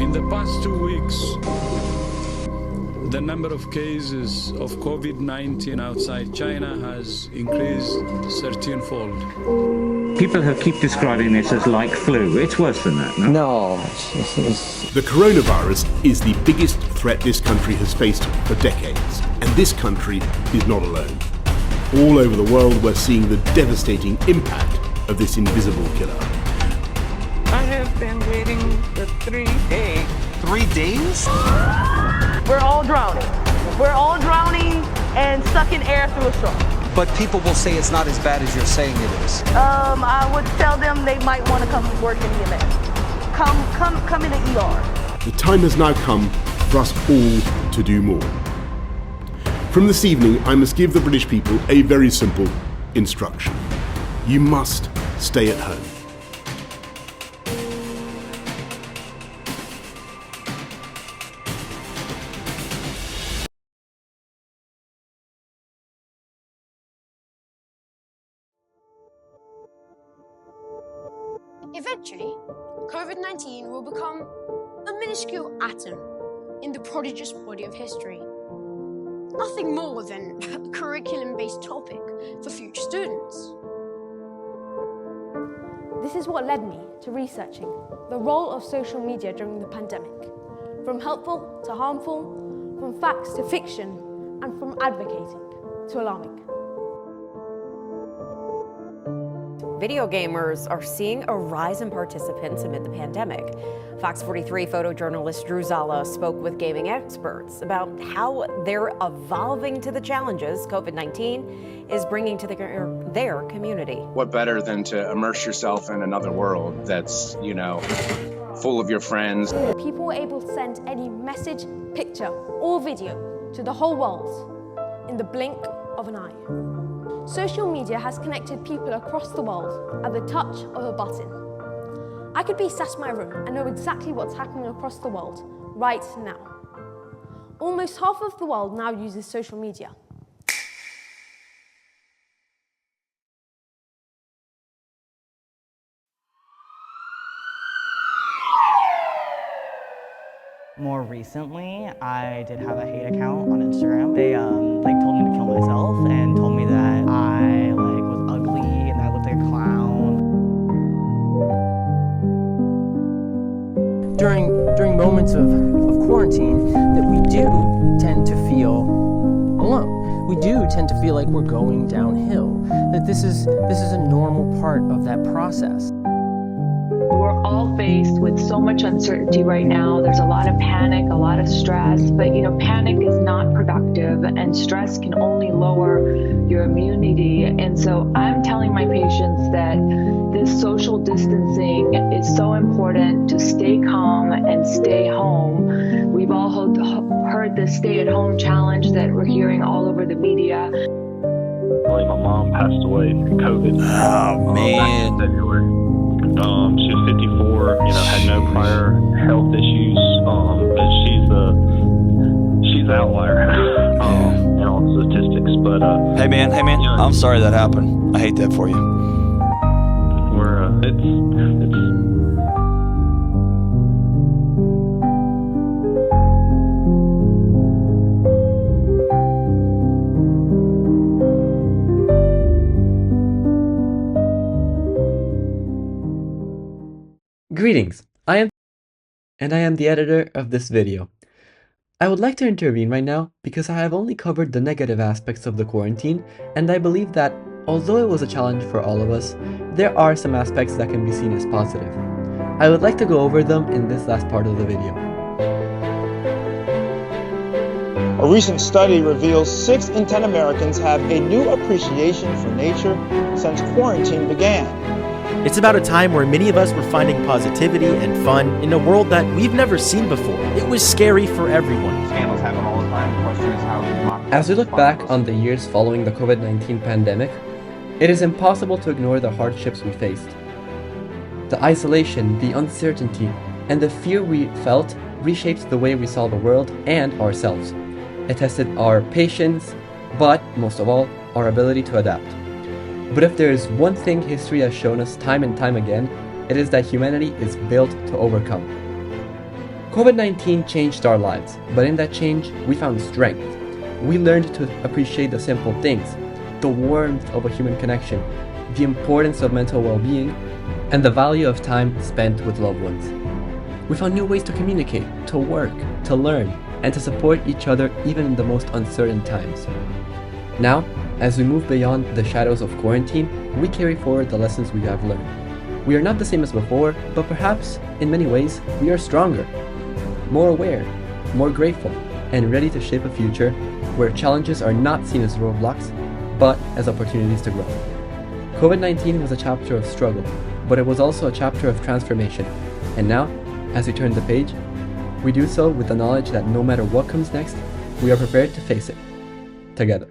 In the past 2 weeks, the number of cases of COVID-19 outside China has increased 13-fold. People keep describing this as like flu. It's worse than that, no? No. The coronavirus is the biggest threat this country has faced for decades, and this country is not alone. All over the world, we're seeing the devastating impact of this invisible killer. I have been waiting for 3 days. 3 days? We're all drowning. We're all drowning and sucking air through a straw. But people will say it's not as bad as you're saying it is. I would tell them they might want to come work in EMS. Come in the ER. The time has now come for us all to do more. From this evening, I must give the British people a very simple instruction. You must stay at home. Eventually, COVID-19 will become a minuscule atom in the prodigious body of history. Nothing more than a curriculum-based topic for future students. This is what led me to researching the role of social media during the pandemic, from helpful to harmful, from facts to fiction, and from advocating to alarming. Video gamers are seeing a rise in participants amid the pandemic. Fox 43 photojournalist Drew Zala spoke with gaming experts about how they're evolving to the challenges COVID-19 is bringing to their community. What better than to immerse yourself in another world that's, full of your friends. People were able to send any message, picture, or video to the whole world in the blink of an eye. Social media has connected people across the world at the touch of a button. I could be sat in my room and know exactly what's happening across the world right now. Almost half of the world now uses social media. More recently, I did have a hate account on Instagram. They told me to kill myself and told me that I was ugly and I looked like a clown. During moments of quarantine, that we do tend to feel alone. We do tend to feel like we're going downhill. That this is a normal part of that process. We're all faced with so much uncertainty right now. There's a lot of panic, a lot of stress, but panic is not productive and stress can only lower your immunity. And so I'm telling my patients that this social distancing is so important to stay calm and stay home. We've all heard the stay-at-home challenge that we're hearing all over the media. My mom passed away from COVID. Oh, man. Back in February. She was 54, had no prior health issues, but she's the outlier in all the statistics. But hey man, I'm sorry that happened. I hate that for you. It's Greetings, I am the editor of this video. I would like to intervene right now because I have only covered the negative aspects of the quarantine, and I believe that, although it was a challenge for all of us, there are some aspects that can be seen as positive. I would like to go over them in this last part of the video. A recent study reveals 6 in 10 Americans have a new appreciation for nature since quarantine began. It's about a time where many of us were finding positivity and fun in a world that we've never seen before. It was scary for everyone. Scandals happen all the time. The question is how As we look back on the years following the COVID-19 pandemic, it is impossible to ignore the hardships we faced. The isolation, the uncertainty, and the fear we felt reshaped the way we saw the world and ourselves. It tested our patience, but most of all, our ability to adapt. But if there is one thing history has shown us time and time again, it is that humanity is built to overcome. COVID-19 changed our lives, but in that change, we found strength. We learned to appreciate the simple things, the warmth of a human connection, the importance of mental well-being, and the value of time spent with loved ones. We found new ways to communicate, to work, to learn, and to support each other even in the most uncertain times. Now, as we move beyond the shadows of quarantine, we carry forward the lessons we have learned. We are not the same as before, but perhaps, in many ways, we are stronger, more aware, more grateful, and ready to shape a future where challenges are not seen as roadblocks, but as opportunities to grow. COVID-19 was a chapter of struggle, but it was also a chapter of transformation. And now, as we turn the page, we do so with the knowledge that no matter what comes next, we are prepared to face it together.